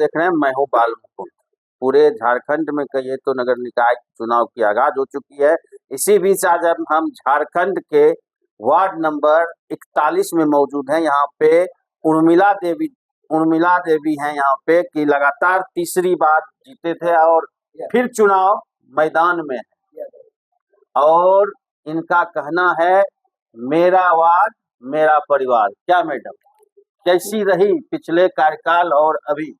देख रहे हैं, मैं हूं बाल मुकुंद। पूरे झारखंड में कहिए तो नगर निकाय चुनाव की आगाज हो चुकी है। इसी बीच आज हम झारखंड के वार्ड नंबर 41 में मौजूद हैं। यहाँ पे उर्मिला देवी हैं यहाँ पे, कि लगातार तीसरी बार जीते थे और फिर चुनाव मैदान में है। और इनका कहना है, मेरा वार्ड मेरा परिवार। क्या मैडम, कैसी रही पिछले कार्यकाल और अभी,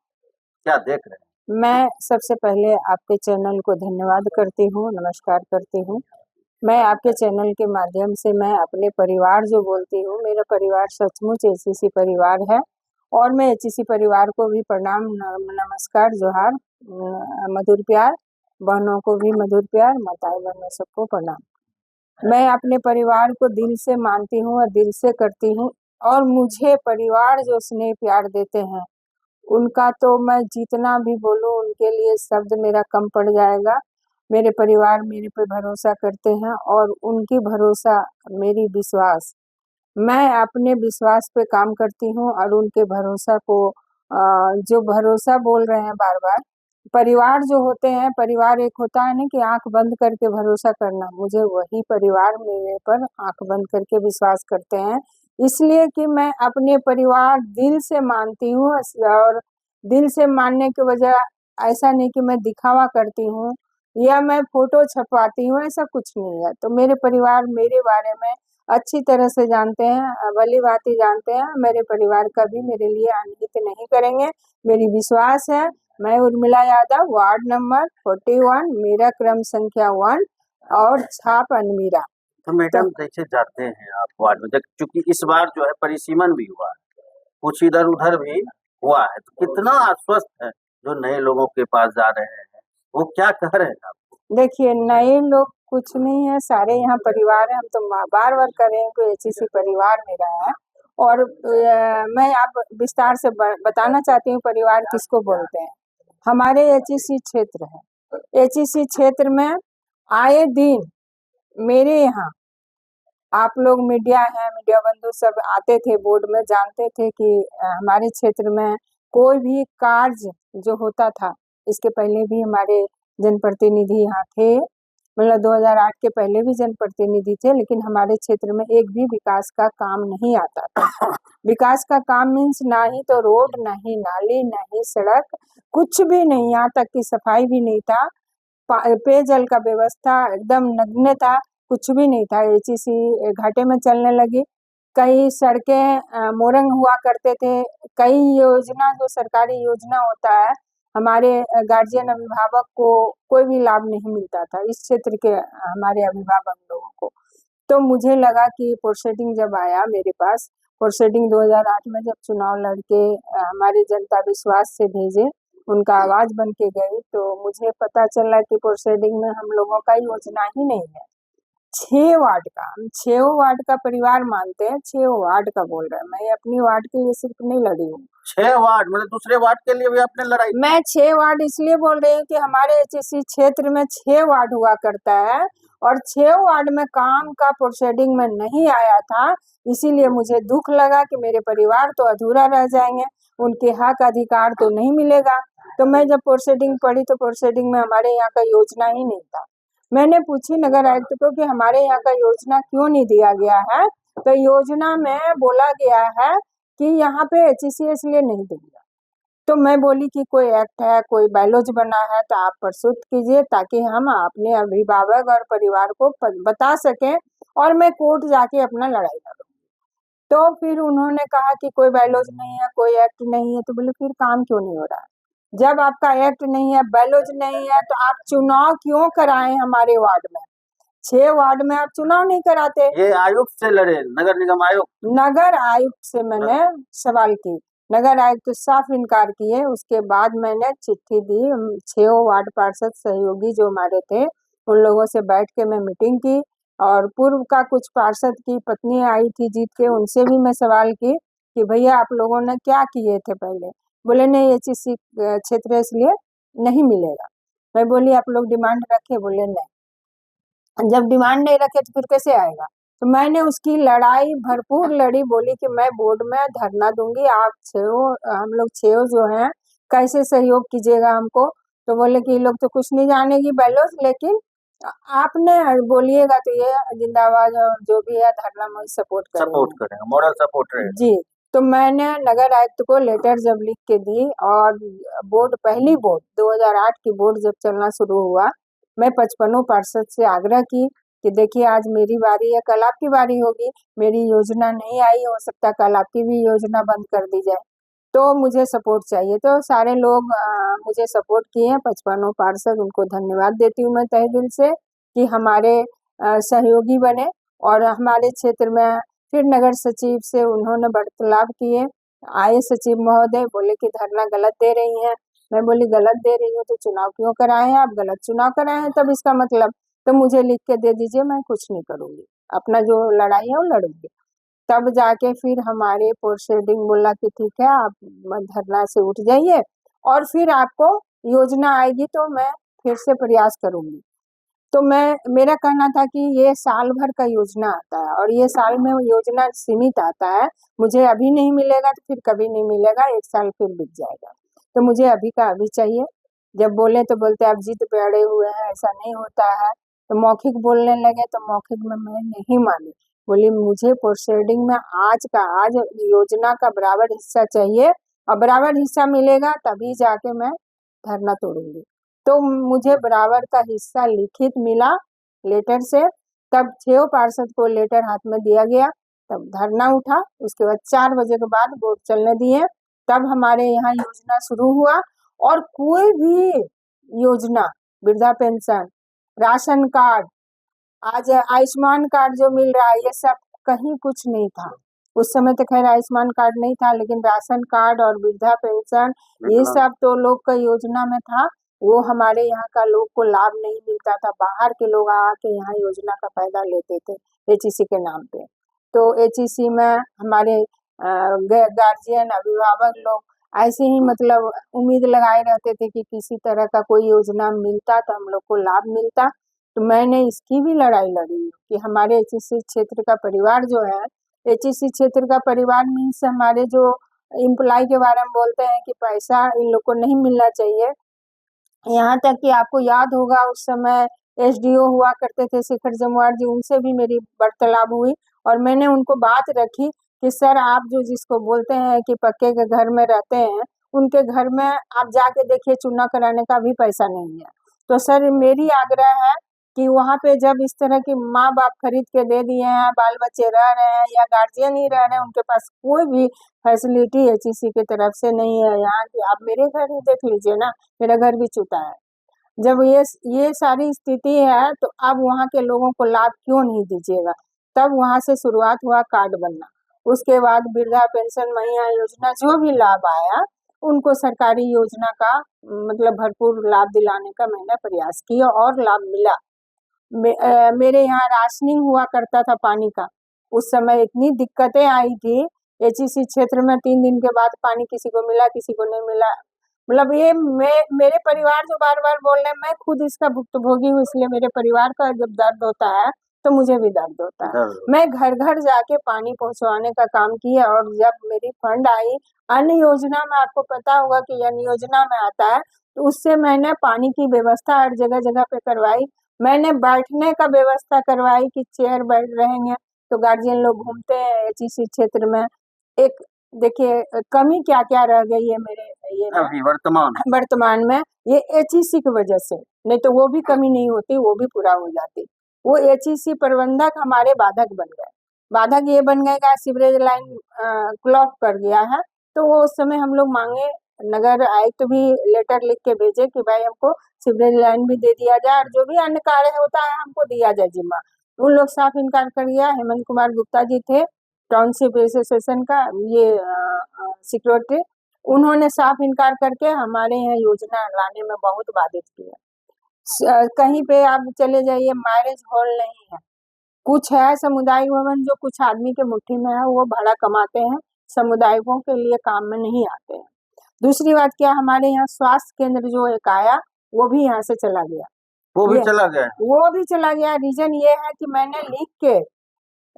क्या देख रहे हैं? मैं सबसे पहले आपके चैनल को धन्यवाद करती हूँ, नमस्कार करती हूँ। मैं आपके चैनल के माध्यम से मैं अपने परिवार जो बोलती हूँ, मेरा परिवार सचमुच एचईसी परिवार है और मैं एचईसी परिवार को भी प्रणाम, नमस्कार, जोहार, मधुर प्यार। बहनों को भी मधुर प्यार, माताएं बहनों सबको प्रणाम। मैं अपने परिवार को दिल से मानती हूँ और दिल से करती हूँ, और मुझे परिवार जो स्नेह प्यार देते हैं उनका तो मैं जितना भी बोलूं उनके लिए शब्द मेरा कम पड़ जाएगा। मेरे परिवार मेरे पे भरोसा करते हैं और उनकी भरोसा मेरी विश्वास, मैं अपने विश्वास पे काम करती हूँ और उनके भरोसा को जो भरोसा बोल रहे हैं बार बार, परिवार जो होते हैं, परिवार एक होता है ना कि आंख बंद करके भरोसा करना, मुझे वही परिवार मेरे पर आंख बंद करके विश्वास करते हैं। इसलिए कि मैं अपने परिवार दिल से मानती हूँ, और दिल से मानने की वजह ऐसा नहीं कि मैं दिखावा करती हूँ या मैं फोटो छपवाती हूँ, ऐसा कुछ नहीं है। तो मेरे परिवार मेरे बारे में अच्छी तरह से जानते हैं, भली भांति जानते हैं। मेरे परिवार कभी मेरे लिए अनहित नहीं करेंगे, मेरी विश्वास है। मैं उर्मिला यादव, वार्ड नंबर 41, मेरा क्रम संख्या 1 और छाप अनमीरा। तो मैडम कैसे जाते हैं आप वार्ड में, क्योंकि इस बार जो है परिसीमन भी हुआ है, कुछ इधर उधर भी हुआ है, तो कितना आश्वस्त है जो नए लोगों के पास जा रहे हैं, वो क्या कह रहे हैं आपको? देखिए, नए लोग कुछ नहीं है, सारे यहाँ परिवार है। हम तो बार बार कर रहे हैं कि एचईसी परिवार मेरा है। और मैं आप विस्तार से बताना चाहती हूँ परिवार किसको बोलते हैं। हमारे एचईसी क्षेत्र है, एचईसी क्षेत्र में आए दिन मेरे यहाँ आप लोग मीडिया है, मीडिया बंधु सब आते थे, बोर्ड में जानते थे कि हमारे क्षेत्र में कोई भी कार्य जो होता था, इसके पहले भी हमारे जनप्रतिनिधि यहाँ थे, मतलब 2008 के पहले भी जनप्रतिनिधि थे, लेकिन हमारे क्षेत्र में एक भी विकास का काम नहीं आता था। विकास का काम मीन्स ना ही तो रोड, ना ही नाली, ना ही सड़क, कुछ भी नहीं, यहाँ तक कि सफाई भी नहीं था, पेयजल का व्यवस्था एकदम नग्न था, कुछ भी नहीं था। एचईसी घाटे में चलने लगी, कई सड़कें मोरंग हुआ करते थे, कई योजना जो सरकारी योजना होता है, हमारे गार्जियन अभिभावक को कोई भी लाभ नहीं मिलता था, इस क्षेत्र के हमारे अभिभावक लोगों को। तो मुझे लगा कि प्रोसीडिंग जब आया मेरे पास, प्रोसीडिंग 2008 में जब चुनाव लड़के हमारे जनता विश्वास से भेजे, उनका आवाज बन के गई, तो मुझे पता चला कि प्रोसीडिंग में हम लोगों का योजना ही नहीं है। 6 वार्ड का, हम 6 वार्ड का परिवार मानते हैं, 6 वार्ड का बोल रहे हैं। मैं अपनी वार्ड के लिए सिर्फ नहीं लड़ी हूँ। 6 वार्ड मतलब दूसरे वार्ड के लिए भी आपने लड़ाई? मैं 6 वार्ड इसलिए बोल रही हूँ कि हमारे एचईसी क्षेत्र में 6 वार्ड हुआ करता है और 6 वार्ड में काम का प्रोसीडिंग में नहीं आया था, इसीलिए मुझे दुख लगा कि मेरे परिवार तो अधूरा रह जाएंगे, उनके हक अधिकार तो नहीं मिलेगा। तो मैं जब प्रोसीडिंग पढ़ी तो प्रोसीडिंग में हमारे यहाँ का योजना ही नहीं था। मैंने पूछी नगर आयुक्त को कि हमारे यहाँ का योजना क्यों नहीं दिया गया है, तो योजना में बोला गया है कि यहाँ पे एचईसी इसलिए नहीं देगा। तो मैं बोली कि कोई एक्ट है, कोई बायलॉज बना है, तो आप प्रस्तुत कीजिए ताकि हम अपने अभिभावक और परिवार को बता सकें और मैं कोर्ट जाके अपना लड़ाई लड़ूँ। तो फिर उन्होंने कहा कि कोई बायलॉज नहीं है, कोई एक्ट नहीं है। तो बोले फिर काम क्यों नहीं हो रहा है? जब आपका एक्ट नहीं है, बायलॉज नहीं है, तो आप चुनाव क्यों कराएं हमारे वार्ड में? 6 वार्ड में आप चुनाव नहीं कराते। ये आयुक्त से लड़े, नगर निगम आयुक्त? नगर आयुक्त से मैंने सवाल की, नगर आयुक्त साफ इनकार किए। उसके बाद मैंने चिट्ठी दी, 6 वार्ड पार्षद सहयोगी जो हमारे थे, उन लोगों से बैठ के मैं मीटिंग की, और पूर्व का कुछ पार्षद की पत्नी आई थी जीत के, उनसे भी मैं सवाल की कि भैया आप लोगों ने क्या किए थे पहले? बोले नहीं, एचईसी क्षेत्र इसलिए नहीं मिलेगा। मैं बोली आप लोग डिमांड रखे? बोले नहीं। जब डिमांड नहीं रखे तो फिर कैसे आएगा? तो मैंने उसकी लड़ाई भरपूर लड़ी, बोली कि मैं बोर्ड में धरना दूंगी, आप 6 हम लोग 6 जो हैं कैसे सहयोग कीजिएगा हमको। तो बोले कि ये लोग तो कुछ नहीं जानेगी बैलोस, लेकिन आपने बोलिएगा तो ये जिंदाबाद और जो भी है धरना में सपोर्ट सपोर्ट करेंगे। करेंगे, मॉरल सपोर्ट रहेगा। जी, तो मैंने नगर आयुक्त को लेटर जब लिख के दी, और पहली बोर्ड 2008 की बोर्ड जब चलना शुरू हुआ, मैं 55 पार्षद से आग्रह की कि देखिए आज मेरी बारी है, कल आपकी बारी होगी, मेरी योजना नहीं आई, हो सकता है कल आपकी भी योजना बंद कर दी जाए, तो मुझे सपोर्ट चाहिए। तो सारे लोग मुझे सपोर्ट किए हैं, 55 पार्षद, उनको धन्यवाद देती हूँ मैं तहे दिल से कि हमारे सहयोगी बने। और हमारे क्षेत्र में फिर नगर सचिव से उन्होंने वार्तालाप किए, आए सचिव महोदय, बोले कि धरना गलत दे रही हैं। मैं बोली गलत दे रही हूँ तो चुनाव क्यों कराए हैं आप, गलत चुनाव कराए हैं तब इसका मतलब, तो मुझे लिख के दे दीजिए, मैं कुछ नहीं करूँगी, अपना जो लड़ाई है वो लड़ूंगी। तब जाके फिर हमारे प्रोसीडिंग बोला कि ठीक है आप धरना से उठ जाइए, और फिर आपको योजना आएगी तो मैं फिर से प्रयास करूंगी। तो मेरा कहना था कि ये साल भर का योजना आता है, और ये साल में योजना सीमित आता है, मुझे अभी नहीं मिलेगा तो फिर कभी नहीं मिलेगा, एक साल फिर बीत जाएगा, तो मुझे अभी का अभी चाहिए। जब बोले तो बोलते आप जिद पे अड़े हुए हैं, ऐसा नहीं होता है, तो मौखिक बोलने लगे, तो मौखिक में मैं नहीं मानी, बोली मुझे प्रोसीडिंग में आज योजना का बराबर हिस्सा चाहिए, और बराबर हिस्सा मिलेगा तभी जाके मैं धरना तोड़ूंगी। तो मुझे बराबर का हिस्सा लिखित मिला लेटर से, तब 6 पार्षद को लेटर हाथ में दिया गया, तब धरना उठा। उसके बाद 4 बजे के बाद वोट चलने दिए, तब हमारे यहाँ योजना शुरू हुआ। और कोई भी योजना, वृद्धा पेंशन, राशन कार्ड, आज आयुष्मान कार्ड जो मिल रहा है, ये सब कहीं कुछ नहीं था। उस समय तो खैर आयुष्मान कार्ड नहीं था, लेकिन राशन कार्ड और वृद्धा पेंशन ये सब तो लोग का योजना में था, वो हमारे यहाँ का लोग को लाभ नहीं मिलता था। बाहर के लोग आके यहाँ योजना का फायदा लेते थे एचईसी के नाम पे। तो एचईसी में हमारे गार्जियन, अभिभावक लोग ऐसे ही मतलब उम्मीद लगाए रहते थे कि किसी तरह का कोई योजना मिलता तो हम लोग को लाभ मिलता। तो मैंने इसकी भी लड़ाई लड़ी कि हमारे एचईसी क्षेत्र का परिवार जो है, एचईसी क्षेत्र का परिवार मीन्स हमारे जो एम्प्लॉय के बारे में बोलते हैं कि पैसा इन लोग को नहीं मिलना चाहिए। यहाँ तक कि आपको याद होगा उस समय एसडीओ हुआ करते थे शेखर जमुआर जी, उनसे भी मेरी वार्तालाप हुई, और मैंने उनको बात रखी कि सर आप जो जिसको बोलते हैं कि पक्के के घर में रहते हैं, उनके घर में आप जाके देखिए चुनाव कराने का भी पैसा नहीं है। तो सर मेरी आग्रह है कि वहाँ पे जब इस तरह की माँ बाप खरीद के दे दिए हैं, बाल बच्चे रह रहे हैं या गार्जियन ही रह रहे हैं, उनके पास कोई भी फैसिलिटी एचईसी की तरफ से नहीं है यहाँ की। आप मेरे घर ही देख लीजिए ना, मेरा घर भी छूटा है। जब ये सारी स्थिति है तो अब वहाँ के लोगों को लाभ क्यों नहीं दीजिएगा। तब वहाँ से शुरुआत हुआ कार्ड बनना, उसके बाद वृद्धा पेंशन, महिला योजना, जो भी लाभ आया उनको सरकारी योजना का मतलब भरपूर लाभ दिलाने का मैंने प्रयास किया, और लाभ मिला। मेरे यहाँ राशनिंग हुआ करता था पानी का, उस समय इतनी दिक्कतें आई थी एचईसी क्षेत्र में, 3 दिन के बाद पानी किसी को मिला किसी को नहीं मिला। मतलब ये मेरे परिवार जो बार बार बोल रहे हैं, मैं खुद इसका भुक्तभोगी हूँ, इसलिए मेरे परिवार का जब दर्द होता है तो मुझे भी दर्द होता है। मैं घर घर जाके पानी पहुंचवाने का काम किया, और जब मेरी फंड आई अन्य योजना में, आपको पता होगा कि अन्य योजना में आता है, तो उससे मैंने पानी की व्यवस्था हर जगह जगह पे करवाई। मैंने बैठने का व्यवस्था करवाई कि चेयर बैठ रहेंगे तो गार्जियन लोग घूमते हैं एचईसी क्षेत्र में। एक देखिए कमी क्या क्या रह गई है मेरे ये अभी वर्तमान में, ये एचईसी की वजह से, नहीं तो वो भी कमी नहीं होती, वो भी पूरा हो जाती। वो एचईसी प्रबंधक हमारे बाधक बन गए। बाधक ये बन गए का सीवरेज लाइन क्लॉग कर गया है, तो वो उस समय हम लोग मांगे, नगर आयुक्त भी लेटर लिख के भेजे कि भाई हमको सीवरेज लाइन भी दे दिया जाए, और जो भी अन्य कार्य होता है हमको दिया जाए जिम्मा। उन लोग साफ इनकार कर दिया। हेमंत कुमार गुप्ता जी थे टाउनशिप एसोसिएशन का ये सिक्योरिटी, उन्होंने साफ इनकार करके हमारे यहाँ योजना लाने में बहुत बाधित किया। कहीं पे आप चले जाइए, मैरिज हॉल नहीं है, कुछ है सामुदायिक भवन जो कुछ आदमी के मुट्ठी में है, वो भाड़ा कमाते हैं, समुदायों के लिए काम में नहीं आते हैं। दूसरी बात क्या, हमारे यहाँ स्वास्थ्य केंद्र जो एक आया वो भी यहाँ से चला गया, वो भी चला गया। वो भी चला गया। रीजन ये है कि मैंने लिख के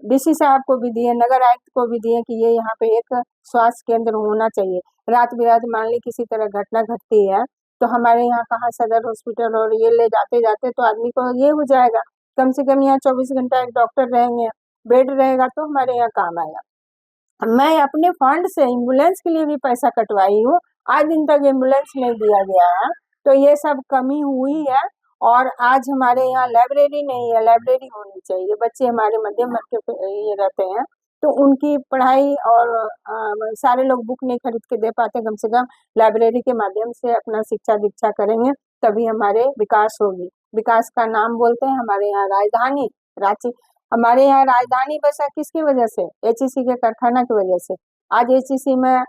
डीसी साहब को भी दिए, नगर आयुक्त को भी दिए कि ये यहाँ पे एक स्वास्थ्य केंद्र होना चाहिए। रात बिरात मान ली किसी तरह घटना घटती है तो हमारे यहाँ कहाँ सदर हॉस्पिटल और ये ले जाते जाते तो आदमी को ये हो जाएगा। कम से कम यहाँ 24 घंटा एक डॉक्टर रहेंगे, बेड रहेगा तो हमारे यहाँ काम आएगा। मैं अपने फंड से एम्बुलेंस के लिए भी पैसा कटवाई हूँ, आज दिन तक एम्बुलेंस नहीं दिया गया है। तो ये सब कमी हुई है। और आज हमारे यहाँ लाइब्रेरी नहीं है, लाइब्रेरी होनी चाहिए। बच्चे हमारे मध्यम वर्ग के ये रहते हैं तो उनकी पढ़ाई और सारे लोग बुक नहीं खरीद के दे पाते, कम से कम लाइब्रेरी के माध्यम से अपना शिक्षा दीक्षा करेंगे तभी हमारे विकास होगी। विकास का नाम बोलते हैं हमारे यहाँ राजधानी रांची, हमारे यहाँ राजधानी बसा किसकी वजह से? एचईसी के कारखाना की वजह से। आज एचईसी में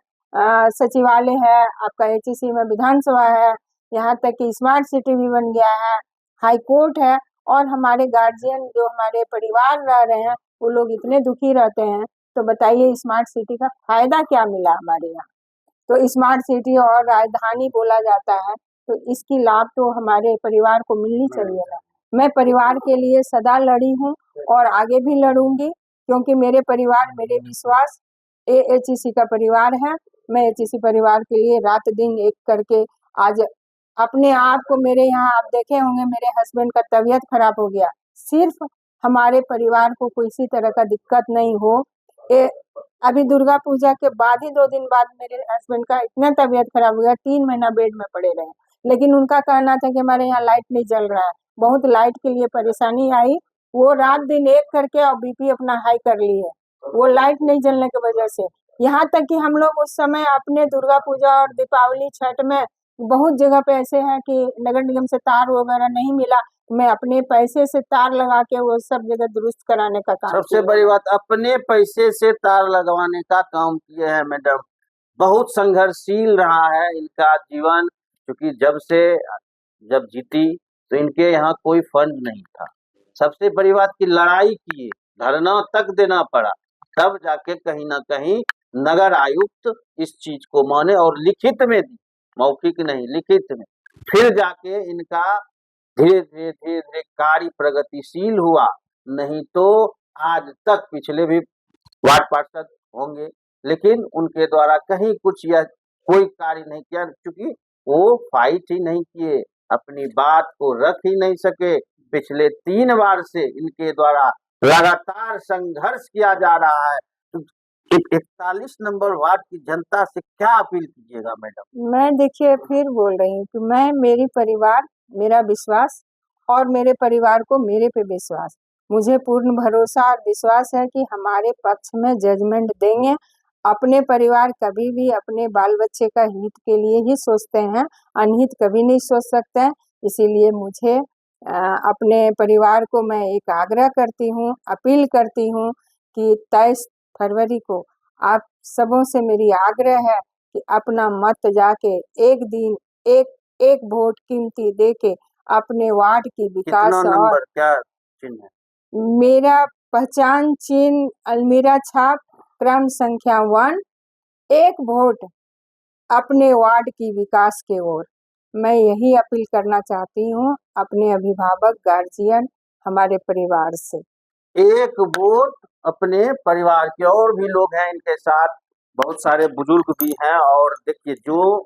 सचिवालय है, आपका एचईसी में विधानसभा है, यहाँ तक कि स्मार्ट सिटी भी बन गया है, हाई कोर्ट है। और हमारे गार्जियन जो हमारे परिवार रह रहे हैं वो लोग इतने दुखी रहते हैं। तो बताइए स्मार्ट सिटी का फायदा क्या मिला हमारे यहाँ? तो स्मार्ट सिटी और राजधानी बोला जाता है तो इसकी लाभ तो हमारे परिवार को मिलनी चाहिए ना। मैं परिवार के लिए सदा लड़ी हूँ और आगे भी लड़ूंगी, क्योंकि मेरे परिवार मेरे विश्वास एचईसी का परिवार है। मैं एचईसी परिवार के लिए रात दिन एक करके आज अपने आप को, मेरे यहाँ आप देखे होंगे मेरे हस्बैंड का तबीयत खराब हो गया, सिर्फ हमारे परिवार को किसी तरह का दिक्कत नहीं हो। अभी दुर्गा पूजा के बाद ही 2 दिन बाद मेरे हस्बैंड का इतना तबीयत खराब हो गया, 3 महीना बेड में पड़े रहे। लेकिन उनका कहना था कि हमारे यहाँ लाइट नहीं जल रहा है, बहुत लाइट के लिए परेशानी आई, वो रात दिन एक करके और बीपी अपना हाई कर ली है वो लाइट नहीं जलने की वजह से। यहाँ तक कि हम लोग उस समय अपने दुर्गा पूजा और दीपावली छठ में बहुत जगह पे ऐसे हैं कि नगर निगम से तार वगैरह नहीं मिला, मैं अपने पैसे से तार लगा के वो सब जगह दुरुस्त कराने का काम सबसे बड़ी बात, अपने पैसे से तार लगवाने का काम किए हैं मैडम। बहुत संघर्षशील रहा है इनका जीवन, क्योंकि जब जीती तो इनके यहाँ कोई फंड नहीं था। सबसे बड़ी बात की लड़ाई किए, धरना तक देना पड़ा, तब जाके कहीं ना कहीं नगर आयुक्त इस चीज को माने और लिखित में दी, मौखिक नहीं लिखित में। फिर जाके इनका धीरे धीरे कार्य प्रगतिशील हुआ, नहीं तो आज तक पिछले भी वार्ड पार्षद होंगे लेकिन उनके द्वारा कहीं कुछ या कोई कार्य नहीं किया, क्योंकि वो फाइट ही नहीं किए, अपनी बात को रख ही नहीं सके। पिछले 3 बार से इनके द्वारा लगातार संघर्ष किया जा रहा है। 41 नंबर वार्ड की जनता से क्या अपील कीजिएगा मैडम? मैं देखिए फिर बोल रही हूँ कि मैं, मेरी परिवार, मेरा विश्वास और मेरे परिवार को मेरे पे विश्वास, मुझे पूर्ण भरोसा और विश्वास है कि हमारे पक्ष में जजमेंट देंगे। अपने परिवार कभी भी अपने बाल बच्चे का हित के लिए ही सोचते हैं, अनहित कभी नहीं सोच सकते हैं। इसीलिए मुझे अपने परिवार को मैं एक आग्रह करती हूँ, अपील करती हूँ कि 23 फरवरी को आप सबों से मेरी आग्रह है कि अपना मत जाके एक दिन एक वोट कीमती दे के अपने वार्ड की विकास। कितना नंबर क्या चिन्ह है? मेरा पहचान चिन्ह अलमीरा छाप क्रम संख्या 1, एक वोट अपने वार्ड की विकास के ओर। मैं यही अपील करना चाहती हूँ अपने अभिभावक, गार्जियन, हमारे परिवार से। एक वोट अपने परिवार के, और भी लोग हैं इनके साथ, बहुत सारे बुजुर्ग भी हैं। और देखिए जो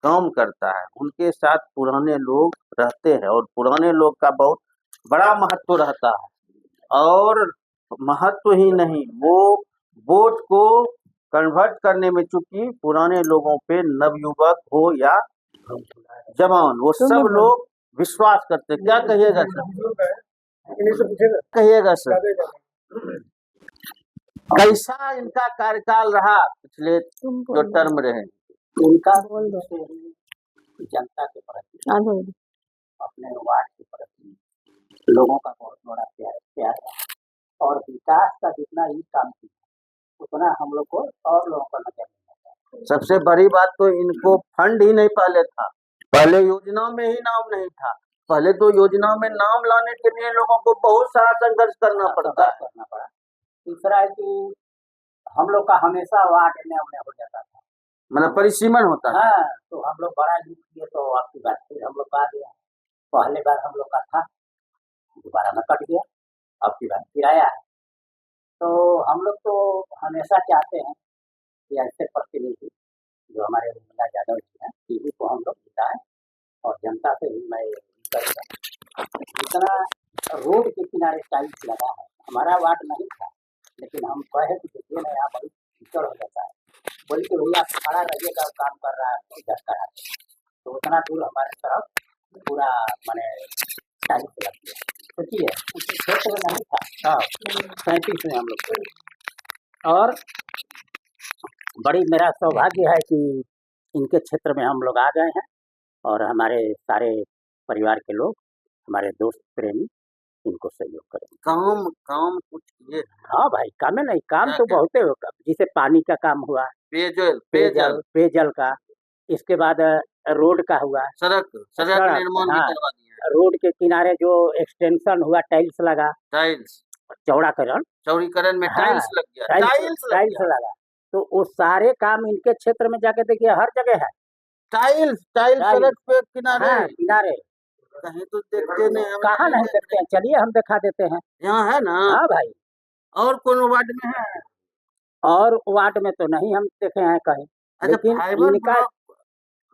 काम करता है उनके साथ पुराने लोग रहते हैं और पुराने लोग का बहुत बड़ा महत्व रहता है। और महत्व ही नहीं, वो वोट को कन्वर्ट करने में, चूंकि पुराने लोगों पे नवयुवक हो या जवान, वो सब लोग विश्वास करते। क्या कहिएगा सर? कहिएगा सर, कैसा इनका कार्यकाल रहा पिछले जो टर्म रहे? उनका जनता के प्रति, अपने वार्ड के प्रति लोगों का बहुत बड़ा प्यार है। और विकास का जितना ही काम किया उतना हम लोग को और लोगों का नजर नहीं आता। सबसे बड़ी बात तो इनको फंड ही नहीं पहले था, पहले योजना में ही नाम नहीं था। पहले तो योजना में नाम लाने के लिए लोगों को बहुत सारा संघर्ष करना पड़ा। तीसरा है कि हम लोग का हमेशा वार्ड एने ओने हो जाता था, मतलब परिसीमन होता था। हाँ, तो हम लोग बड़ा लिख किए तो आपकी बात फिर हम लोग का आ गया। पहले बार हम लोग का था, दोबारा में कट गया, अब की बात फिर आया है। तो हम लोग तो हमेशा चाहते हैं कि ऐसे प्रतिनिधि जो हमारे उर्मिला यादव जी हैं इन्हीं को हम लोग जिताएं, और जनता से भी मैं करूँगा जितना रोड के किनारे टाइल्स लगा है, हमारा वार्ड नहीं था, लेकिन हम कहे कि देखिए ना यहाँ बहुत कीचड़ हो जाता है, बोले कि भैया आप खड़ा रहिएगा, काम कर रहा है तो इधर करा दे। तो उतना दूर हमारे तरफ पूरा मैंने टाइल्स लग गया। सोचिए उस क्षेत्र में नहीं था, हाँ 37 में हम लोग थे। और बड़ी मेरा सौभाग्य है कि इनके क्षेत्र में हम लोग आ गए हैं, और हमारे सारे परिवार के लोग, हमारे दोस्त प्रेमी इनको सहयोग करेंगे। काम काम कुछ किए हाँ भाई, काम है नहीं, काम क्या तो क्या? बहुत होगा, जैसे पानी का काम हुआ, पेयजल पेयजल पेयजल का, इसके बाद रोड का हुआ, सड़क सड़क सड़क, निर्माण भी हाँ, करवा दिए हैं। रोड के किनारे जो एक्सटेंशन हुआ, टाइल्स लगा, टाइल्स चौड़ाकरण, चौड़ीकरण में हाँ, टाइल्स लग गया, टाइल्स टाइल्स लग टाइल्स गया, लगा। तो वो सारे काम इनके क्षेत्र में जाके देखिए हर जगह है, टाइल्स टाइल्स टाइल्स, सड़क पे किनारे। हाँ किनारे, कहीं तो देखते नहीं, हम कहाँ नहीं नहीं देख देखते हैं, चलिए हम दिखा देते हैं। रहे। यहाँ है ना, हाँ भाई, और कौन वार्ड में है? और वार्ड में तो नहीं हम देखे हैं कहीं, अच्छा, लेकिन फाइबर इनका ब्लॉक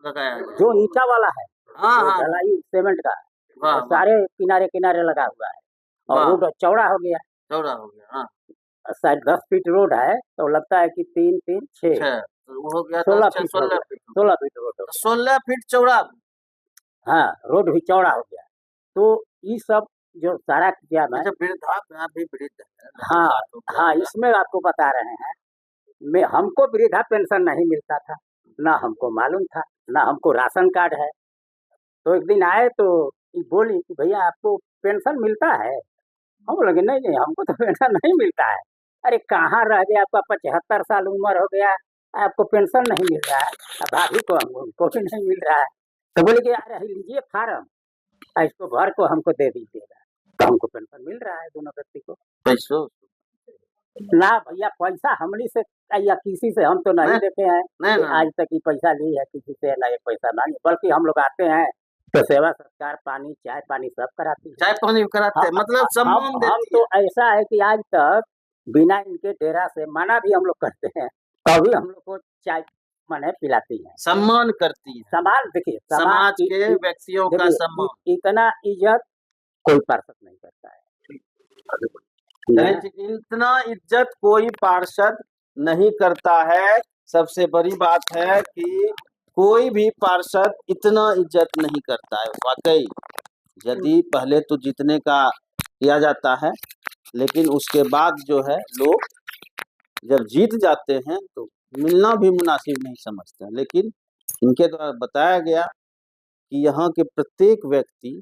लगाया गया। जो ईंटा वाला है, हाँ वो हाँ, ढलाई सीमेंट का, वाह और वाह सारे किनारे किनारे लगा हुआ है, और वाह, रोड चौड़ा हो गया। चौड़ा हो गया। हाँ, शायद 10 फीट रोड है, तो लगता है कि 3 3 6 छह तो वो हो गया 16 10 6 फीट हो 16 गया, फीट, 16 फीट रोड हो गया। 16 फीट चौड़ा। हाँ, रोड भी चौड़ा हो गया। तो ये सब जो सारा किया मैं, अच्छा, वृद्धा यहाँ भी वृद्ध है, हाँ 60 हो गया हाँ, होगा। इसमें आपको बता रहे हैं, मैं हमको वृद्धा पेंशन नहीं मिलता था, ना हमको मालूम था, ना हमको राशन कार्ड है। तो एक दिन आए तो ये बोली कि भैया आपको पेंशन मिलता है? हम बोले कि नहीं नहीं, हमको तो पेंशन नहीं मिलता है। अरे कहाँ रह गया, आपका 75 साल उम्र हो गया, आपको पेंशन नहीं मिल रहा है। भाभी को हमको भी नहीं मिल रहा है। तो बोले कि अरे लीजिए फार्म, इसको भर को हमको दे दीजिएगा, तो हमको पेंशन मिल रहा है दोनों व्यक्ति को। पैसों ना भैया, पैसा हमनी से या किसी से हम तो नहीं नहीं देते हैं नहीं कि ना, आज तक ये पैसा ली है किसी से, ना ये पैसा मांगे, बल्कि हम लोग आते हैं तो सेवा सत्कार, पानी चाय पानी सब कराती है। चाय पानी कराते हैं, मतलब सम्मान हम देती तो है। ऐसा है कि आज तक बिना इनके डेरा से मना भी हम लोग करते हैं, तभी हम लोग को चाय माने पिलाती है। सम्मान करती है, समाज देखिए, समाज के व्यक्तियों का देखिए सम्मान। इतना इज्जत कोई पार्षद नहीं करता है। इतना इज्जत कोई पार्षद नहीं करता है। सबसे बड़ी बात है कि कोई भी पार्षद इतना इज्जत नहीं करता है वाकई। यदि पहले तो जीतने का किया जाता है, लेकिन उसके बाद जो है लोग जब जीत जाते हैं तो मिलना भी मुनासिब नहीं समझते हैं। लेकिन इनके द्वारा बताया गया कि यहाँ के प्रत्येक व्यक्ति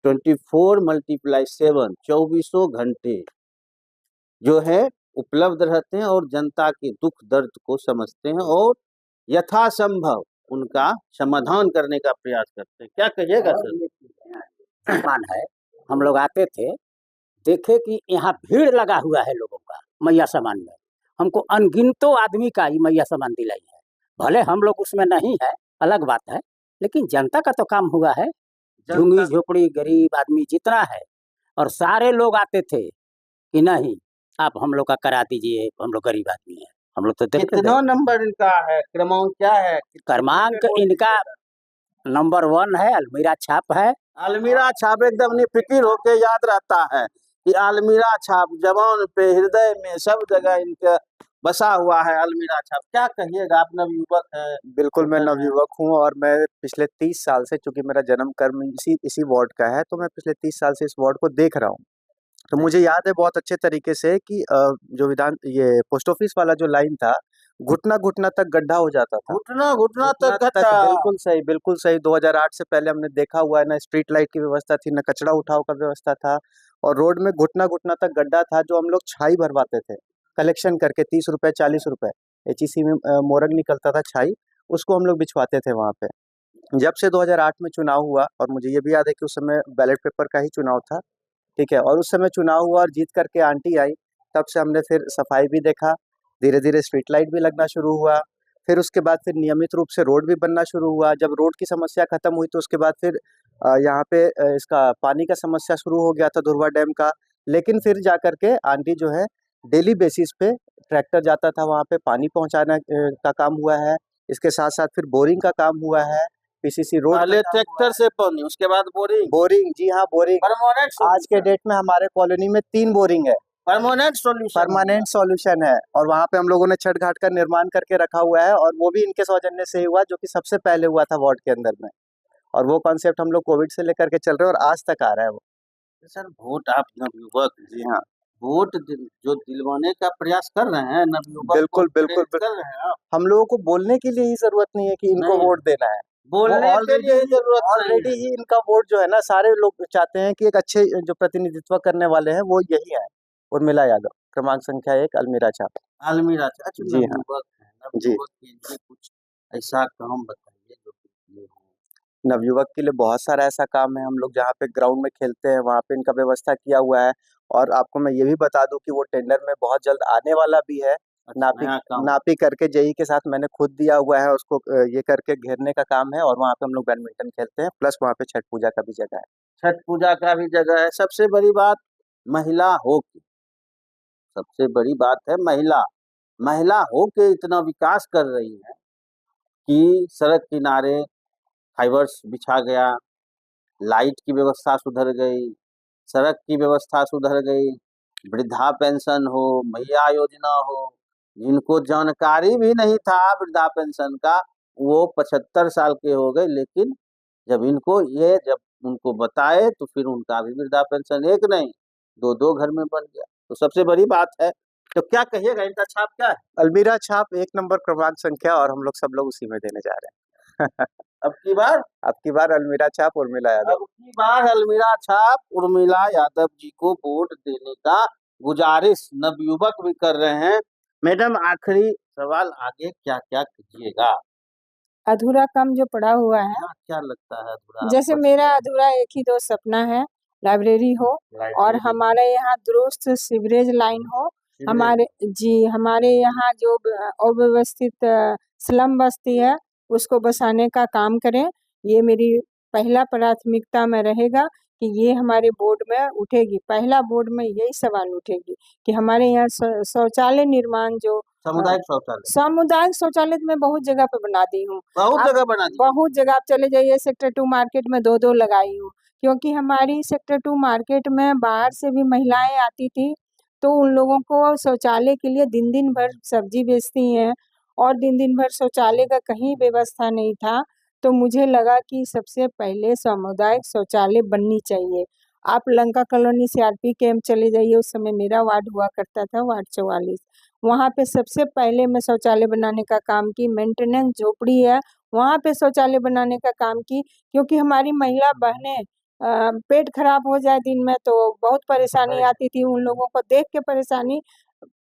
24x7 24 घंटे जो है उपलब्ध रहते हैं और जनता के दुख दर्द को समझते हैं और यथासंभव उनका समाधान करने का प्रयास करते हैं। क्या कहिएगा सर? सम्मान है, हम लोग आते थे, देखे कि यहाँ भीड़ लगा हुआ है लोगों का मैया सामान में, हमको अनगिनतों आदमी का ये मैया सामान दिलाई है। भले हम लोग उसमें नहीं है, अलग बात है, लेकिन जनता का तो काम हुआ है। झुग्गी झोपड़ी गरीब आदमी जितना है, और सारे लोग आते थे कि नहीं आप हम लोग का करा दीजिए, हम लोग गरीब आदमी है, हम लोग तो देखते थे। कितना नंबर इनका है, क्रमांक क्या है? क्रमांक इनका नंबर 1 है, अलमीरा छाप है। अलमीरा छाप एकदम निफिकिर होके याद रहता है कि अलमीरा छाप जवान पे हृदय में सब जगह इनका बसा हुआ है अलमीरा छाप। क्या कहिएगा, आप नवयुवक है? बिल्कुल, मैं नवयुवक हूँ और मैं पिछले 30 साल से, चूँकि मेरा जन्म कर्म इसी वार्ड का है, तो मैं पिछले 30 साल से इस वार्ड को देख रहा हूँ। तो मुझे याद है बहुत अच्छे तरीके से कि जो ये पोस्ट ऑफिस वाला जो लाइन था, घुटना-घुटना तक गड्ढा हो जाता था। घुटना घुटना तक घुटना गड्ढा। बिल्कुल सही 2008 से पहले हमने देखा हुआ है, ना स्ट्रीट लाइट की व्यवस्था थी, ना कचरा उठाव का व्यवस्था था, और रोड में घुटना-घुटना तक गड्ढा था, जो हम लोग छाई भरवाते थे, कलेक्शन करके 30 रुपए, 40 रुपए। एचईसी में मोरग निकलता था छाई, उसको हम लोग बिछवाते थे वहाँ पे। जब से 2008 में चुनाव हुआ, और मुझे ये भी याद है कि उस समय बैलेट पेपर का ही चुनाव था, ठीक है, और उस समय चुनाव हुआ और जीत करके आंटी आई, तब से हमने फिर सफाई भी देखा, धीरे-धीरे स्ट्रीट लाइट भी लगना शुरू हुआ, फिर उसके बाद फिर नियमित रूप से रोड भी बनना शुरू हुआ। जब रोड की समस्या खत्म हुई तो उसके बाद फिर यहाँ पे इसका पानी का समस्या शुरू हो गया था, धुरवा डैम का। लेकिन फिर जाकर के आंटी जो है डेली बेसिस पे ट्रैक्टर जाता था, वहाँ पे पानी पहुँचाना का काम हुआ है। इसके साथ साथ फिर बोरिंग का काम हुआ है, पीसीसी रोड का पहले काम हुआ ट्रैक्टर है। से पानी, उसके बाद बोरिंग। बोरिंग, जी हाँ, बोरिंग। परमानेंट आज के डेट में हमारे कॉलोनी में 3 बोरिंग है, परमानेंट सॉल्यूशन। परमानेंट सॉल्यूशन है। और वहाँ पे हम लोगों ने छठ घाट का निर्माण करके रखा हुआ है, और वो भी इनके सौजन्य से ही हुआ, जो कि सबसे पहले हुआ था वार्ड के अंदर में। और वो कॉन्सेप्ट हम लोग कोविड से लेकर के चल रहे हैं, और आज तक आ रहा है वो। सर वोट आप नवयुवक, जी हाँ, वोट जो दिलवाने का प्रयास कर रहे हैं, नवयुवक को बिल्कुल, बिल्कुल, प्रेरित बिल्कुल। कर रहे हैं आप। हम लोगों को बोलने के लिए ही जरूरत नहीं है कि इनको नहीं, वोट देना है। बोलने के लिए ही जरूरत नहीं ऑलरेडी है। ही इनका वोट जो है ना, सारे लोग चाहते हैं कि एक अच्छे जो प्रतिनिधित्व करने वाले हैं वो यही है। उर्मिला यादव, क्रमांक संख्या 1, अलमीरा छाप। अलमीरा से। अच्छा, जी हाँ, नवयुवक है, जी। नवयुवक के लिए कुछ ऐसा काम बताइए जो कि ये हो। नवयुवक के लिए बहुत सारा ऐसा काम है। हम लोग जहाँ पे ग्राउंड में खेलते हैं, वहाँ पे इनका व्यवस्था किया हुआ है। और आपको मैं ये भी बता दूं कि वो टेंडर में बहुत जल्द आने वाला भी है। अच्छा, नापी नया काम। नापी करके जेई के साथ मैंने खुद दिया हुआ है उसको, ये करके घेरने का काम है। और वहाँ पे हम लोग बैडमिंटन खेलते हैं, प्लस वहाँ पे छठ पूजा का भी जगह है। छठ पूजा का भी जगह है। सबसे बड़ी बात महिला हो के, सबसे बड़ी बात है महिला, महिला हो के इतना विकास कर रही है कि सड़क किनारे फाइबर्स बिछा गया, लाइट की व्यवस्था सुधर गई, सड़क की व्यवस्था सुधर गई, वृद्धा पेंशन हो, मैया योजना हो। जिनको जानकारी भी नहीं था वृद्धा पेंशन का, वो 75 साल के हो गए, लेकिन जब उनको बताए तो फिर उनका भी वृद्धा पेंशन एक नहीं, दो घर में बन गया। तो सबसे बड़ी बात है। तो क्या कहिएगा, इनका छाप क्या है? अलमीरा छाप 1 नंबर क्रमांक संख्या, और हम लोग सब लोग उसी में देने जा रहे हैं। अब की बार अब की बार अलमीरा छाप, उर्मिला यादव। अब की बार अलमीरा छाप उर्मिला यादव जी को वोट देने का गुजारिश नवयुवक भी कर रहे हैं। मैडम, आखिरी सवाल, आगे क्या क्या कीजिएगा? अधूरा काम जो पड़ा हुआ है, क्या लगता है अधूरा? जैसे मेरा अधूरा एक ही दो सपना है, लाइब्रेरी हो और हमारे यहाँ दुरुस्त सीवरेज लाइन हो। हमारे यहाँ जो अव्यवस्थित स्लम बस्ती है उसको बसाने का काम करें। ये मेरी पहला प्राथमिकता में रहेगा कि ये हमारे बोर्ड में उठेगी। पहला बोर्ड में यही सवाल उठेगी कि हमारे यहाँ शौचालय निर्माण जो सामुदायिक शौचालय मैं बहुत जगह पे बना दी हूँ, बहुत जगह बना दी। बहुत जगह आप चले जाइए, सेक्टर 2 मार्केट में 2-2 लगाई हूँ। क्योंकि हमारी सेक्टर 2 मार्केट में बाहर से भी महिलाएं आती थी, तो उन लोगों को शौचालय के लिए दिन-दिन भर सब्जी बेचती हैं और दिन-दिन भर शौचालय का कहीं व्यवस्था नहीं था। तो मुझे लगा कि सबसे पहले सामुदायिक शौचालय बननी चाहिए। आप लंका कॉलोनी सीआरपी कैंप चले जाइए, उस समय मेरा वार्ड हुआ करता था, वार्ड 44। वहाँ पे सबसे पहले मैं शौचालय बनाने का काम की। मेंटेनेंस झोपड़ी है, वहाँ पे शौचालय बनाने का काम की, क्योंकि हमारी महिला बहनें पेट खराब हो जाए दिन में तो बहुत परेशानी आती थी। उन लोगों को देख के परेशानी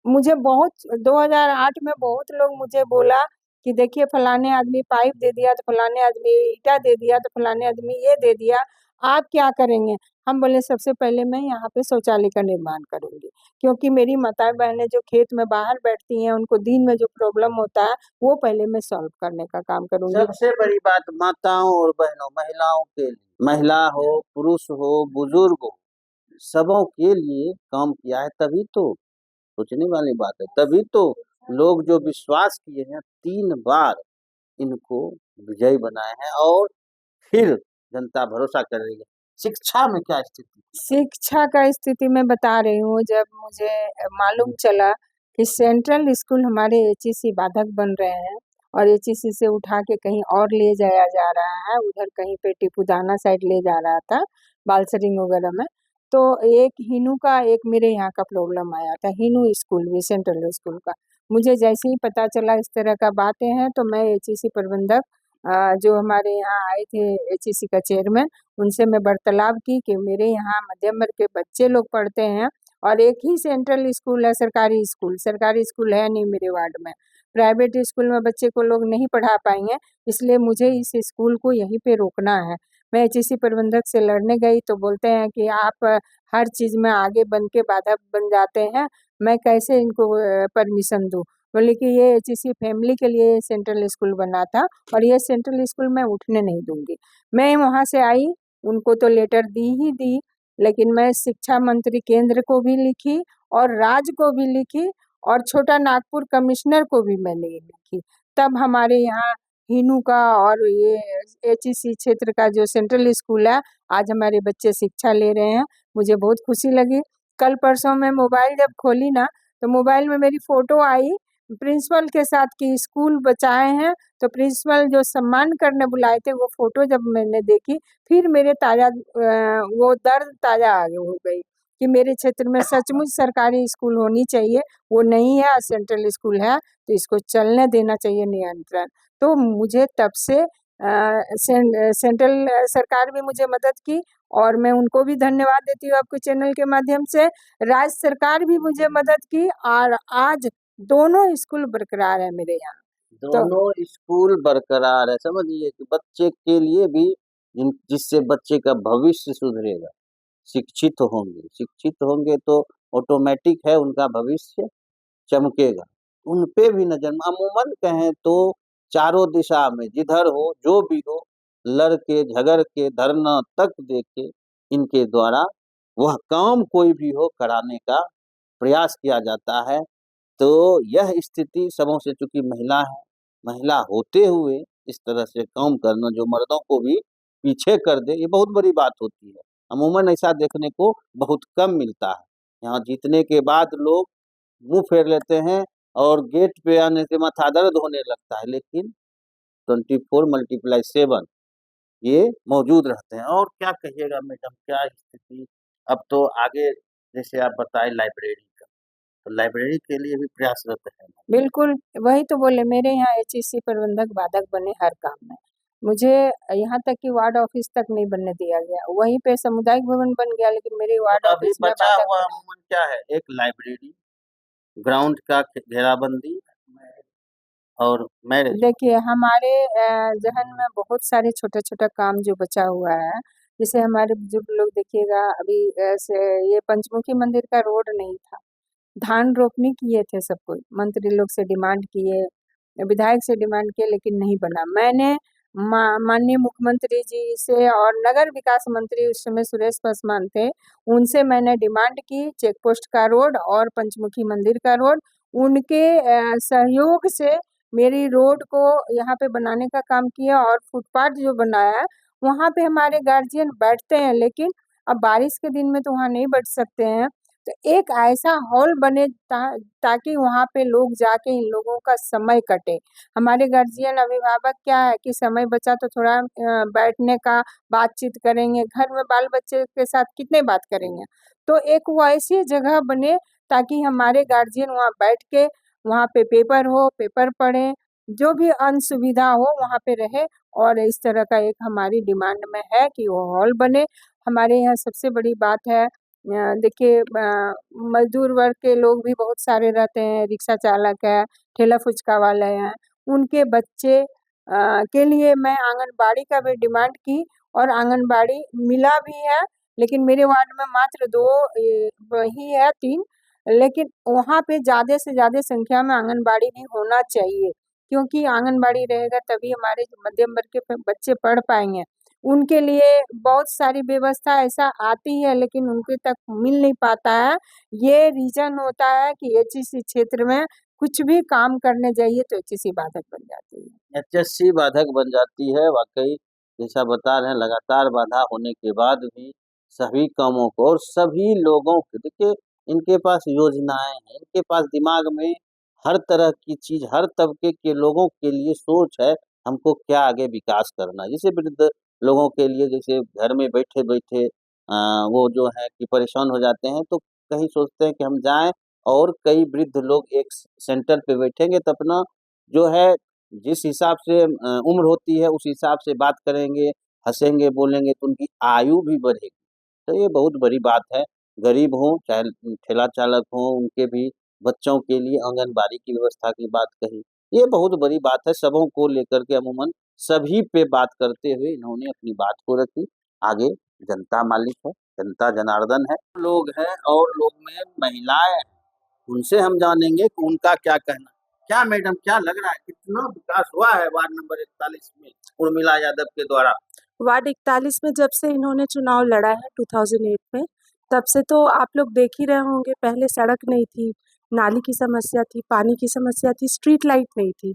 मुझे बहुत 2008 में बहुत लोग मुझे बोला कि देखिए फलाने आदमी पाइप दे दिया, तो फलाने आदमी ईंटा दे दिया, तो फलाने आदमी ये दे दिया, आप क्या करेंगे? हम बोले सबसे पहले मैं यहाँ पे शौचालय का निर्माण करूँगी, क्योंकि मेरी माताएँ-बहनें जो खेत में बाहर बैठती हैं, उनको दिन में जो प्रॉब्लम होता है, वो पहले मैं सॉल्व करने का काम करूँगी। सबसे बड़ी बात माताओं और बहनों, महिलाओं के लिए, महिला हो, पुरुष हो, बुजुर्ग हो, सबों के लिए काम किया है। तभी तो सोचने वाली बात है, तभी तो लोग जो विश्वास किए हैं 3 बार इनको विजयी बनाए हैं, और फिर जनता भरोसा कर रही है। शिक्षा में क्या स्थिति? शिक्षा का स्थिति मैं बता रही हूँ, जब मुझे मालूम चला कि सेंट्रल स्कूल हमारे एचईसी बाधक बन रहे हैं और एचईसी से उठा के कहीं और ले जाया जा रहा है, उधर कहीं पे टिपुदाना साइड ले जा रहा था, बालसरिंग वगैरह में। तो एक हिनू का, एक मेरे यहाँ का प्रॉब्लम आया था, हिनू स्कूल भी सेंट्रल स्कूल का। मुझे जैसे ही पता चला इस तरह का बातें हैं, तो मैं एचईसी प्रबंधक जो हमारे यहाँ आए थे, एचईसी का चेयरमैन, उनसे मैं वार्तालाप की कि मेरे यहाँ मध्यम वर्ग के बच्चे लोग पढ़ते हैं और एक ही सेंट्रल स्कूल है, सरकारी स्कूल है नहीं मेरे वार्ड में। प्राइवेट स्कूल में बच्चे को लोग नहीं पढ़ा पाएंगे, इसलिए मुझे इस स्कूल को यहीं पे रोकना है। मैं एचईसी प्रबंधक से लड़ने गई तो बोलते हैं कि आप हर चीज़ में आगे बन के बाधा बन जाते हैं, मैं कैसे इनको परमिशन दूँ? बोले कि ये एचईसी फैमिली के लिए सेंट्रल स्कूल बना था और ये सेंट्रल स्कूल मैं उठने नहीं दूँगी। मैं वहाँ से आई, उनको तो लेटर दी ही दी, लेकिन मैं शिक्षा मंत्री केंद्र को भी लिखी और राज्य को भी लिखी और छोटा नागपुर कमिश्नर को भी मैंने ये लिखी। तब हमारे यहाँ हिनू का और ये एचईसी क्षेत्र का जो सेंट्रल स्कूल है, आज हमारे बच्चे शिक्षा ले रहे हैं। मुझे बहुत खुशी लगी। कल परसों मैं मोबाइल जब खोली ना, तो मोबाइल में मेरी फोटो आई प्रिंसिपल के साथ कि स्कूल बचाए हैं। तो प्रिंसिपल जो सम्मान करने बुलाए थे, वो फोटो जब मैंने देखी, फिर मेरे वो दर्द ताजा हो गई कि मेरे क्षेत्र में सचमुच सरकारी स्कूल होनी चाहिए। वो नहीं है, सेंट्रल स्कूल है, तो इसको चलने देना चाहिए नियंत्रण। तो मुझे तब से सेंट्रल सरकार भी मुझे मदद की और मैं उनको भी धन्यवाद देती हूँ आपके चैनल के माध्यम से। राज्य सरकार भी मुझे मदद की और आज दोनों स्कूल बरकरार है मेरे यहाँ। दोनों स्कूल बरकरार है। समझिए कि बच्चे के लिए भी जिससे बच्चे का भविष्य सुधरेगा, शिक्षित होंगे तो ऑटोमेटिक है उनका भविष्य चमकेगा। उन पे भी नजर, अमूमन कहें तो चारों दिशा में जिधर हो जो भी हो, लड़के झगड़ के धरना तक देके इनके द्वारा वह काम कोई भी हो कराने का प्रयास किया जाता है। तो यह स्थिति सबों से, चूंकि महिला है, महिला होते हुए इस तरह से काम करना जो मर्दों को भी पीछे कर दे, ये बहुत बड़ी बात होती है। अमूमन ऐसा देखने को बहुत कम मिलता है। यहाँ जीतने के बाद लोग मुंह फेर लेते हैं और गेट पे आने से माथा दर्द होने लगता है, लेकिन 24×7 ये मौजूद रहते हैं। और क्या कहिएगा मैडम, क्या स्थिति? अब तो आगे जैसे आप बताए लाइब्रेरी का, तो लाइब्रेरी के लिए भी प्रयासरत है। बिल्कुल, वही तो बोले, मेरे यहाँ एचईसी प्रबंधक बाधक बने हर काम में। मुझे यहाँ तक कि वार्ड ऑफिस तक नहीं बनने दिया गया। वहीं पे सामुदायिक भवन बन गया, लेकिन मेरे वार्ड अभी ऑफिस में बचा बाधक हुआ बने। अमूमन क्या है? एक लाइब्रेरी, ग्राउंड का घेराबंदी और मैरिज। देखिए, हमारे ज़हन में बहुत सारे छोटा-छोटा काम जो बचा हुआ है। जैसे हमारे बुजुर्ग लोग देखिएगा, अभी से ये पंचमुखी मंदिर का रोड नहीं था। धान रोपनी किए थे सब कोई, मंत्री लोग से डिमांड किए, विधायक से डिमांड किए, लेकिन नहीं बना। मैंने माननीय मुख्यमंत्री जी से और नगर विकास मंत्री उस समय सुरेश पासवान थे, उनसे मैंने डिमांड की चेक पोस्ट का रोड और पंचमुखी मंदिर का रोड। उनके सहयोग से मेरी रोड को यहाँ पे बनाने का काम किया और फुटपाथ जो बनाया, वहाँ पे हमारे गार्जियन बैठते हैं, लेकिन अब बारिश के दिन में तो वहाँ नहीं बैठ सकते हैं। तो एक ऐसा हॉल बने ताकि वहाँ पे लोग जाके इन लोगों का समय कटे। हमारे गार्जियन अभिभावक क्या है कि समय बचा तो थोड़ा बैठने का, बातचीत करेंगे, घर में बाल बच्चे के साथ कितने बात करेंगे। तो एक वो ऐसी जगह बने ताकि हमारे गार्जियन वहाँ बैठ के, वहाँ पे पेपर हो, पेपर पढ़ें, जो भी असुविधा हो वहाँ पे रहे। और इस तरह का एक हमारी डिमांड में है कि वो हॉल बने। हमारे यहाँ सबसे बड़ी बात है, देखिए, मजदूर वर्ग के लोग भी बहुत सारे रहते हैं, रिक्शा चालक है, ठेला फुचका वाले हैं, उनके बच्चे के लिए मैं आंगनबाड़ी का भी डिमांड की और आंगनबाड़ी मिला भी है, लेकिन मेरे वार्ड में मात्र 2 वही है, 3, लेकिन वहाँ पे ज़्यादा से ज़्यादा संख्या में आंगनबाड़ी भी होना चाहिए, क्योंकि आंगनबाड़ी रहेगा तभी हमारे जो मध्यम वर्ग के बच्चे पढ़ पाएँगे। उनके लिए बहुत सारी व्यवस्था ऐसा आती है, लेकिन उनके तक मिल नहीं पाता है। ये रीज़न होता है कि एचईसी क्षेत्र में कुछ भी काम करने जाइए तो एचईसी बाधक बन जाती है। एचएससी बाधक बन जाती है। वाकई जैसा बता रहे हैं, लगातार बाधा होने के बाद भी सभी कामों को और सभी लोगों को, देखिए इनके पास योजनाएं हैं, इनके पास दिमाग में हर तरह की चीज, हर तबके के लोगों के लिए सोच है, हमको क्या आगे विकास करना है। जैसे वृद्ध लोगों के लिए, जैसे घर में बैठे बैठे वो जो है कि परेशान हो जाते हैं, तो कहीं सोचते हैं कि हम जाएं और कई वृद्ध लोग एक सेंटर पे बैठेंगे तो अपना जो है, जिस हिसाब से उम्र होती है उस हिसाब से बात करेंगे, हँसेंगे, बोलेंगे, तो उनकी आयु भी बढ़ेगी। तो ये बहुत बड़ी बात है। गरीब हों चाहे ठेला चालक हों, उनके भी बच्चों के लिए आंगनबाड़ी की व्यवस्था की बात कही। ये बहुत बड़ी बात है, सबों को लेकर के अमूमन सभी पे बात करते हुए इन्होंने अपनी बात को रखी। आगे जनता मालिक है, जनता जनार्दन है। लोग हैं और लोग में महिलाएं हैं, उनसे हम जानेंगे कि उनका क्या कहना। क्या मैडम, क्या लग रहा है, कितना विकास हुआ है वार्ड नंबर 41 में उर्मिला यादव के द्वारा? वार्ड 41 में जब से इन्होंने चुनाव लड़ा है 2008 में, तब से तो आप लोग देख ही रहे होंगे, पहले सड़क नहीं थी, नाली की समस्या थी, पानी की समस्या थी, स्ट्रीट लाइट नहीं थी।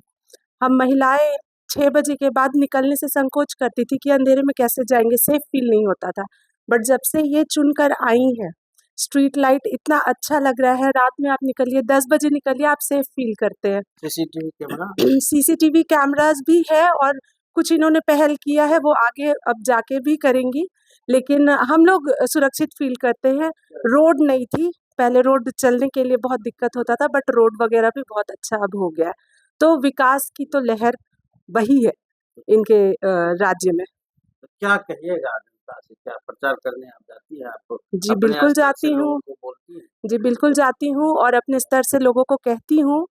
हम महिलाएं 6 बजे के बाद निकलने से संकोच करती थी कि अंधेरे में कैसे जाएंगे, सेफ फील नहीं होता था। बट जब से ये चुनकर आई हैं, स्ट्रीट लाइट इतना अच्छा लग रहा है, रात में आप निकलिए, 10 बजे निकलिए, आप सेफ फील करते हैं। सीसीटीवी कैमरा सीसीटीवी कैमरास भी है और कुछ इन्होंने पहल किया है, वो आगे अब जाके भी करेंगी, लेकिन हम लोग सुरक्षित फील करते हैं। रोड नहीं थी, पहले रोड चलने के लिए बहुत दिक्कत होता था, बट रोड वगैरह भी बहुत अच्छा अब हो गया है। तो विकास की तो लहर बही है इनके राज्य में। तो क्या कहिएगा जनता से, क्या प्रचार करने आप जाती है? आप जी, अपने बिल्कुल स्तर से जाती लोगों हूँ। को बोलती हैं? जी, बिल्कुल जाती हूँ और अपने स्तर से लोगों को कहती हूँ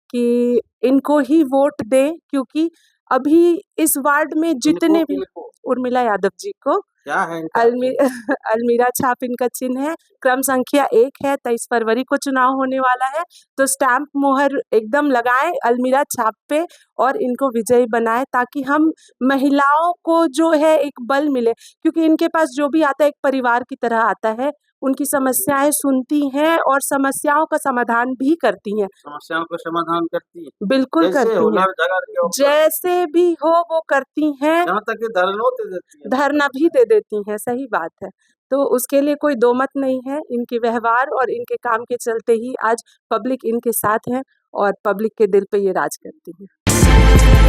कि इनको ही वोट दें, क्योंकि अभी इस वार्ड में जितने भी किनको? उर्मिला यादव जी को क्या है इनका अलमी अलमीरा छाप इनका चिन्ह है, क्रम संख्या 1 है, 23 फरवरी को चुनाव होने वाला है, तो स्टैम्प मोहर एकदम लगाएँ अलमीरा छाप पे और इनको विजयी बनाएँ, ताकि हम महिलाओं को जो है एक बल मिले, क्योंकि इनके पास जो भी आता है एक परिवार की तरह आता है, उनकी समस्याएँ सुनती हैं और समस्याओं का समाधान भी करती हैं। समस्याओं का समाधान करती है? बिल्कुल कैसे करती हैं, हुनर झगड़ के ऊपर जैसे भी हो वो करती हैं, यहाँ तक कि धरनों दे देती है? धरना भी दे देती हैं, सही बात है। तो उसके लिए कोई दो मत नहीं है, इनके व्यवहार और इनके काम के चलते ही आज पब्लिक इनके साथ है और पब्लिक के दिल पे ये राज करती है।